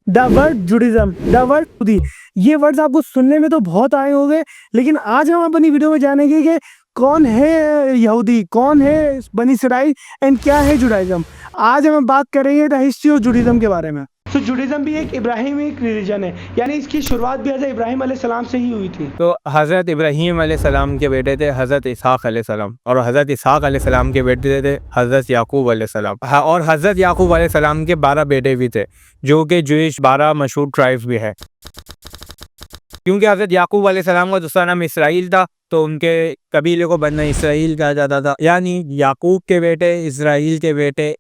The word Judaism, the word यहूदी, ये words आपको सुनने में तो बहुत आए होंगे, लेकिन आज हम अपनी वीडियो में जानेंगे कि कौन है यहूदी, कौन है बनी इसराइल एंड क्या है जुडाइज्म। आज हम बात करेंगे द हिस्ट्री ऑफ जुडिज्म के बारे में। तो जुडिज्म भी एक इब्राहिमिक रिलीजन है, यानी इसकी शुरुआत भी हज़रत इब्राहिम अलैहिस्सलाम से ही हुई थी। तो हज़रत इब्राहीम अलैहिस्सलाम के बेटे थे हज़रत इसहाक़ अलैहिस्सलाम, और हज़रत इसहाक़ अलैहिस्सलाम के बेटे थे हज़रत याकूब अलैहिस्सलाम। और हज़रत याकूब अलैहिस्सलाम के 12 बेटे भी थे, जो कि जूइश 12 मशहूर ट्राइब्स भी है। क्योंकि हज़रत याकूब अलैहिस्सलाम का दूसरा नाम इसराइल था, तो उनके कबीले को बनी इसराइल कहा जाता था, यानी याकूब के बेटे इसराइल के बेटे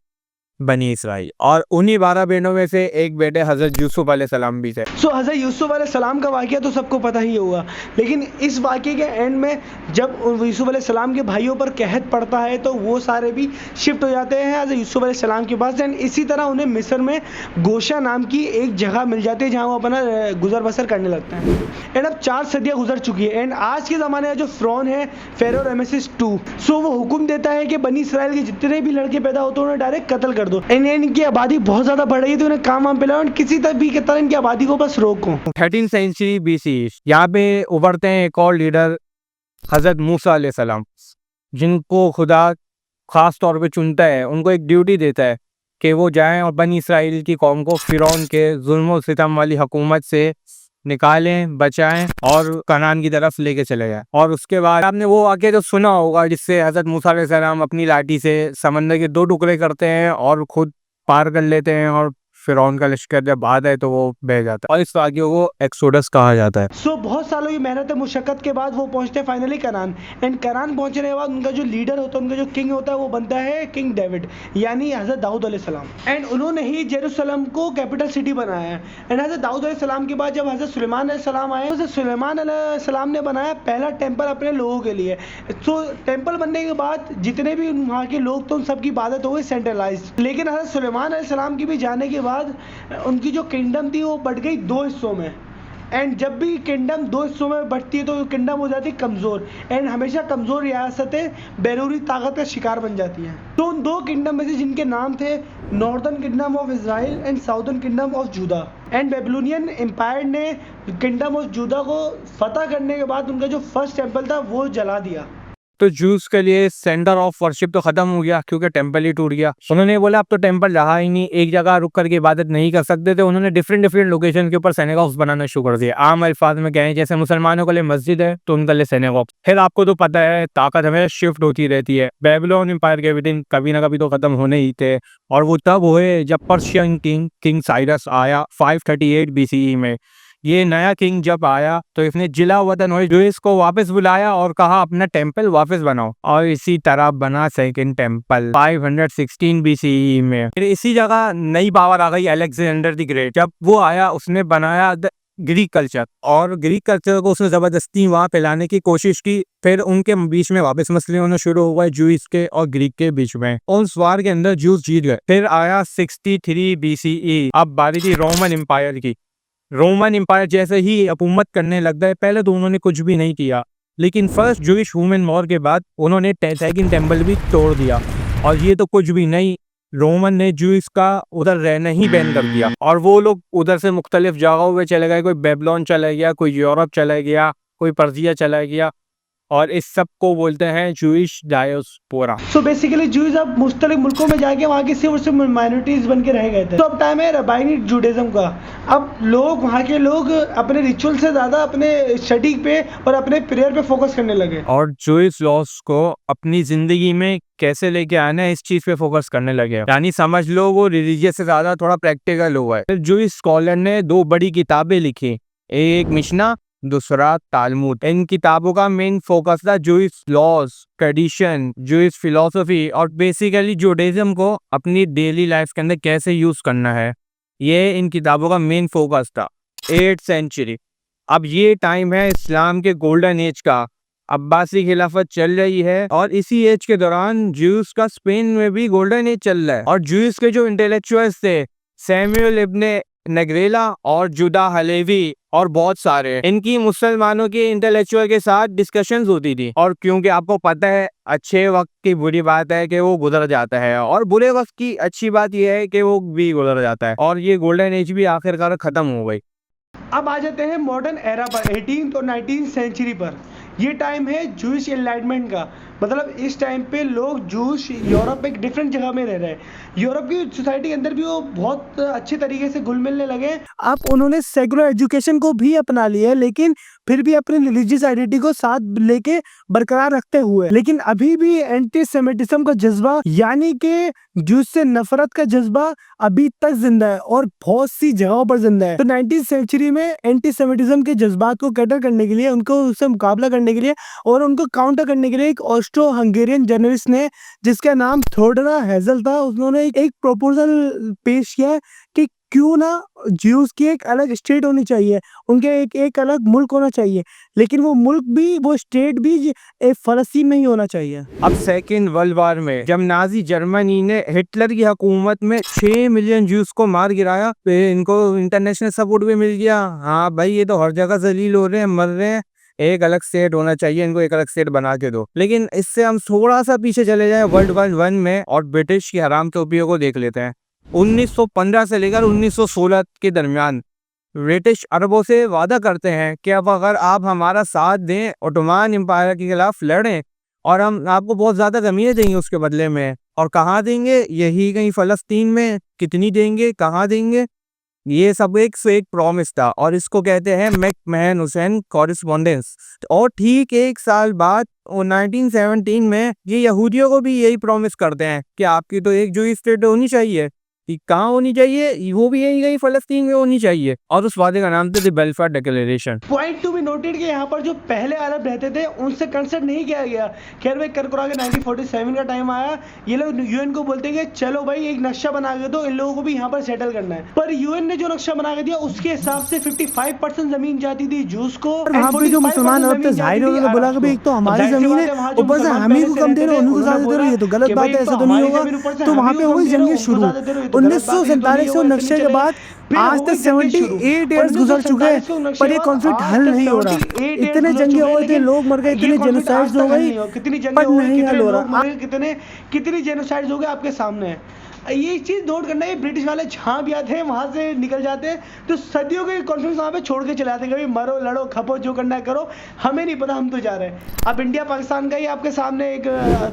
बनी इसराइल। और उन्हीं 12 बेटों में से एक बेटे हज़रत यूसुफ अलैहिस्सलाम भी थे। हज़रत यूसुफ अलैहिस्सलाम का वाक़या तो सबको पता ही होगा, लेकिन इस वाक़े के एंड में जब यूसुफ अलैहिस्सलाम के भाइयों पर कहत पड़ता है तो वो सारे भी शिफ्ट हो जाते हैं हज़रत यूसुफ अलैहिस्सलाम के पास। एंड इसी तरह उन्हें मिस्र में गोशा नाम की एक जगह मिल जाती है, जहाँ वो अपना गुजर बसर करने लगते हैं। एंड अब 4 सदियाँ गुजर चुकी है, एंड आज के ज़माने का जो फ़िरौन है फ़ारो रमेसेस II, सो वो हुक्म देता है कि बनी इसराइल के जितने भी लड़के पैदा होते हैं उन्हें डायरेक्ट कत्ल कर दो। एंड इनकी आबादी बहुत ज़्यादा बढ़ रही है, तो उन्हें काम वाम पिलाओ और किसी तरह भी तरह इनकी आबादी को बस रोको। 13th सेंचुरी BC यहाँ पे उभरते हैं एक और लीडर हज़रत मूसा अलैहिस्सलाम, जिनको खुदा ख़ास तौर पे चुनता है। उनको एक ड्यूटी देता है कि वो जाएं और बनी इसराइल की कौम को फ़िरौन के जुल्म और सितम वाली हुकूमत से निकालें, बचाएं और कनान की तरफ लेके चले जाएं। और उसके बाद आपने वो वाक़या जो सुना होगा, जिससे हज़रत मूसा अलैहिस्सलाम अपनी लाठी से समंदर के 2 टुकड़े करते हैं और खुद पार कर लेते हैं, और फ़िरौन का लश्कर जब आता है तो वो बह जाता है, और इस वाक़े को एक्सोडस कहा जाता है। सो बहुत सालों की मेहनत मुशक्क़त के बाद वो पहुंचते हैं फाइनली कनान। एंड कनान पहुंचने के बाद उनका जो लीडर होता है, उनका जो किंग होता है, वो बनता है किंग डेविड, यानी हज़रत दाऊद अलैहिस्सलाम। एंड उन्होंने ही जेरूसलम को कैपिटल सिटी बनाया है। एंड हज़रत दाऊद अलैहिस्सलाम के बाद जब हज़रत सुलेमान अलैहिस्सलाम आए, हज़रत सुलेमान अलैहिस्सलाम ने बनाया पहला टेम्पल अपने लोगों के लिए। सो टेम्पल बनने के बाद जितने भी वहाँ के लोग थे उन सबकी इबादत हो गई सेंट्रलाइज। लेकिन हज़रत सुलेमान अलैहिस्सलाम की भी जाने के बाद उनकी जो किंगडम थी वो बढ़ गई 2 हिस्सों में। एंड जब भी किंगडम 2 हिस्सों में बढ़ती है तो किंगडम हो जाती है कमज़ोर, एंड हमेशा कमज़ोर रियासतें बेरूरी ताकत का शिकार बन जाती हैं। तो उन 2 किंगडम में से जिनके नाम थे northern kingdom of Israel and southern kingdom of Judah, and Babylonian empire ने किंगडम ऑफ जूदा को फतह करने के बाद उनका जो फर्स्ट टेम्पल था वो जला दिया। तो जूस के लिए सेंटर ऑफ वर्शिप तो खत्म हो गया, क्योंकि टेंपल ही टूट गया। उन्होंने बोला अब तो टेंपल रहा ही नहीं, एक जगह रुक करके इबादत नहीं कर सकते थे। उन्होंने डिफरेंट लोकेशन के ऊपर सिनेगॉग्स बनाना शुरू कर दिया। आम अल्फाज में कहें, जैसे मुसलमानों के लिए मस्जिद है तो उनके लिए सिनेगॉग। फिर आपको तो पता है ताकत हमें शिफ्ट होती रहती है। बेबीलोन एम्पायर के विदिन कभी ना कभी तो खत्म होने ही थे, और वो तब हुए जब पर्शियन किंग साइरस आया 538 BCE में। ये नया किंग जब आया तो इसने जिला वतन और जूइस को वापस बुलाया और कहा अपना टेंपल वापस बनाओ, और इसी तरह बना सेकंड टेंपल 516 BCE में। फिर इसी जगह नई पावर आ गई अलेक्जेंडर द ग्रेट। जब वो आया उसने बनाया ग्रीक कल्चर, और ग्रीक कल्चर को उसने जबरदस्ती वहां फैलाने की कोशिश की। फिर उनके बीच में वापस मसले होने शुरू हुए जूइस के और ग्रीक के बीच में, और उस वार के अंदर जूस जीत गए। फिर आया 63 BCE। अब बारी थी रोमन एम्पायर की। रोमन एम्पायर जैसे ही हुकूमत करने लग गए, पहले तो उन्होंने कुछ भी नहीं किया, लेकिन फर्स्ट जूइश वुमेन वॉर के बाद उन्होंने सेकंड टेंपल भी तोड़ दिया। और ये तो कुछ भी नहीं, रोमन ने जूइस का उधर रहना ही बैन कर दिया, और वो लोग उधर से मुख्तलिफ जगहों पे चले गए। कोई बेबीलोन चला गया, कोई यूरोप चला गया, कोई पर्सिया चला गया, और इस सब को बोलते हैं जूइश डायस्पोरा। सो बेसिकली जूज अब मुख्तलिफ मुल्कों में जाके वहाँ की सिर्फ माइनॉरिटीज बन के रह गए थे। तो अब टाइम है रबाइनिक जुडाइज्म का। अब लोग वहाँ के लोग अपने रिचुअल से ज़्यादा अपने स्टडी पे और अपने प्रेयर पे फोकस करने लगे, और जूइश लॉस को अपनी जिंदगी में कैसे लेके आना है इस चीज पे फोकस करने लगे। यानी समझ लो वो रिलीजियस से ज्यादा थोड़ा प्रैक्टिकल हुआ है। फिर जूइश स्कॉलर ने 2 बड़ी किताबें लिखी, एक मिशना, दूसरा तालमुद। इन किताबों का मेन फोकस था Jewish laws, tradition, Jewish philosophy, और बेसिकली जुडाइज्म को अपनी डेली लाइफ के अंदर कैसे यूज करना है। ये इन किताबों का मेन फोकस था। 8th सेंचुरी, अब ये टाइम है इस्लाम के गोल्डन एज का। अब्बासी खिलाफत चल रही है, और इसी एज के दौरान जूस का स्पेन में भी गोल्डन एज चल रहा है। और जूस के जो इंटेलेक्चुअल्स थे, सैमुअल इब्ने नेग्रेला और जुदा हलेवी और बहुत सारे, इनकी मुसलमानों के इंटेलेक्चुअल के साथ डिस्कशंस होती थी। और क्योंकि आपको पता है अच्छे वक्त की बुरी बात है कि वो गुजर जाता है, और बुरे वक्त की अच्छी बात यह है कि वो भी गुजर जाता है, और ये गोल्डन एज भी आखिरकार खत्म हो गई। अब आ जाते हैं मॉडर्न एरा पर, 18th और 19th सेंचुरी पर। ये टाइम है जूश एनलाइटमेंट का। मतलब इस टाइम पे लोग जूश यूरोप एक डिफरेंट जगह में रह रहे हैं। यूरोप की सोसाइटी के अंदर भी वो बहुत अच्छे तरीके से घुल मिलने लगे। अब उन्होंने सेकुलर एजुकेशन को भी अपना लिया, लेकिन फिर भी अपनी रिलीजियस आइडेंटिटी को साथ लेके बरकरार रखते हुए। लेकिन अभी भी एंटी सेमिटिज्म का जज्बा, यानी कि जूस से नफरत का जज्बा अभी तक जिंदा है और बहुत सी जगहों पर जिंदा है। तो 19th सेंचुरी में एंटी सेमिटिज्म के जज्बात को कैटर करने के लिए, उनको उससे मुकाबला करने के लिए और उनको काउंटर करने के लिए एक ऑस्ट्रो हंगेरियन जर्नलिस्ट ने, जिसका नाम थोडरा हेजल था, उन्होंने एक प्रपोजल पेश किया कि क्यों ना ज्यूज की एक अलग स्टेट होनी चाहिए, उनके एक अलग मुल्क होना चाहिए, लेकिन वो मुल्क भी, वो स्टेट भी एक फलस्तीन में ही होना चाहिए। अब सेकेंड वर्ल्ड वार में जब नाजी जर्मनी ने हिटलर की हुकूमत में 6 मिलियन ज्यूज को मार गिराया, फिर इनको इंटरनेशनल सपोर्ट भी मिल गया। हाँ भाई, ये तो हर जगह जलील हो रहे हैं, मर रहे हैं, एक अलग स्टेट होना चाहिए, इनको एक अलग स्टेट बना के दो। लेकिन इससे हम थोड़ा सा पीछे चले जाएं वर्ल्ड वार 1 में और ब्रिटिश की हराम तोपियों को देख लेते हैं। 1915 से लेकर 1916 के दरमियान ब्रिटिश अरबों से वादा करते हैं कि अब अगर आप हमारा साथ दें, ओटोमान एम्पायर के खिलाफ लड़ें, और हम आपको बहुत ज्यादा जमीनें देंगे उसके बदले में। और कहाँ देंगे? यही कहीं फलस्तीन में। कितनी देंगे, कहाँ देंगे, ये सब एक से एक प्रॉमिस था, और इसको कहते हैं मैकमहन हुसैन कॉरेस्पॉन्डेंस। और ठीक 1 साल बाद 1917 में ये यहूदियों को भी यही प्रॉमिस करते हैं कि आपकी तो एक जो स्टेट होनी चाहिए। कहाँ होनी चाहिए? वो भी यही फलस्तीन में होनी चाहिए, और उस वादे का नाम था the Balfour declaration. Point to be noted कि यहाँ पर जो पहले अरब रहते थे उनसे कंसल्ट नहीं किया गया। खैर भाई, करकुरा के 1947 का टाइम आया, ये लोग यूएन को बोलते हैं कि चलो भाई एक नक्शा बना के दो, इन लोगों को भी यहाँ पर सेटल करना है। पर यूएन ने जो नक्शा बना के दिया उसके हिसाब से 55% जमीन जाती थी जूस को, वहाँ पे जो मुसलमान अरब थे, जाहिर है उन्होंने बोला कि भाई एक तो हमारी जमीन है, ऊपर से हम ही को कम दे रहे हो, उनको ज्यादा दे रहे हो, ये तो गलत बात है, ऐसा तो नहीं होगा। तो वहाँ पे हुई जंगें शुरू। 1947 से नक्शे के बाद आज तक 78 ईयर्स गुजर चुके हैं, पर ये कॉन्फ्लिक्ट हल नहीं हो रहा। इतने जंगे हुए थे, लोग मर गए, इतने जेनोसाइड्स हो गई, कितनी जंगे पर हो गई, नहीं हल हो रहा। कितनी जेनोसाइड्स हो गए आपके सामने है। ये चीज नोट करना है, ब्रिटिश वाले जहाँ भी आते हैं वहां से निकल जाते हैं, तो सदियों के कॉन्फ्लिक्ट वहां पे छोड़ के चले आते हैं। कभी मरो, लड़ो, खपो, जो करना है करो, हमें नहीं पता, हम तो जा रहे हैं। अब इंडिया पाकिस्तान का ही आपके सामने एक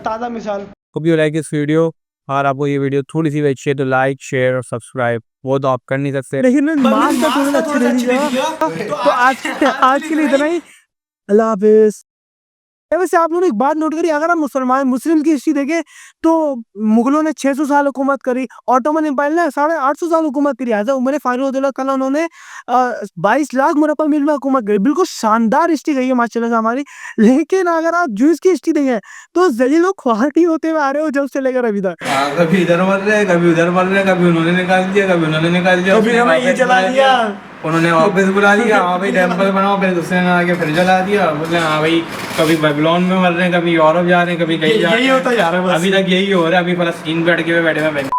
ताज़ा मिसाल। Hope you like this video, और आपको ये वीडियो थोड़ी सी अच्छी है तो लाइक, शेयर और सब्सक्राइब, वो तो आप कर नहीं सकते, लेकिन मास्क का थोड़ा अच्छे दे दीजिएगा। तो आज के लिए इतना ही। अल्लाह हाफिज। वैसे आप लोगों ने एक बात नोट करी, अगर हम मुस्लिम की हिस्ट्री देखें तो मुगलों ने 600 साल हुकूमत करी, ऑटोमन एम्पायर ने 850 साल हुकूमत करी, आज़ा उमर फारूक रज़ियल्लाहु उन्होंने 22 लाख मुरब्बा मील में हुकूमत करी। बिल्कुल शानदार हिस्ट्री गई है माशाल्लाह से हमारी। लेकिन अगर आप जूस की हिस्ट्री देखें तो जलील लोग ख्वाटी होते हुए आ रहे हो जब से लेकर अभी तक। कभी इधर मर रहे, कभी उधर मर रहे, कभी उन्होंने निकाल दिया, कभी उन्होंने निकाल दिया, कभी हमें ये जला दिया, उन्होंने वापस बुला लिया, हाँ भाई टेम्पल बनाओ, फिर दूसरे ने आके फिर जला दिया। बोले हाँ भाई, कभी बेबीलोन में मर रहे हैं, कभी यूरोप जा रहे हैं, कभी कहीं जा रहे हैं। यही होता जा रहा है बस। अभी तक यही हो रहा है। अभी फलस्तीन बैठ के बैठे हुए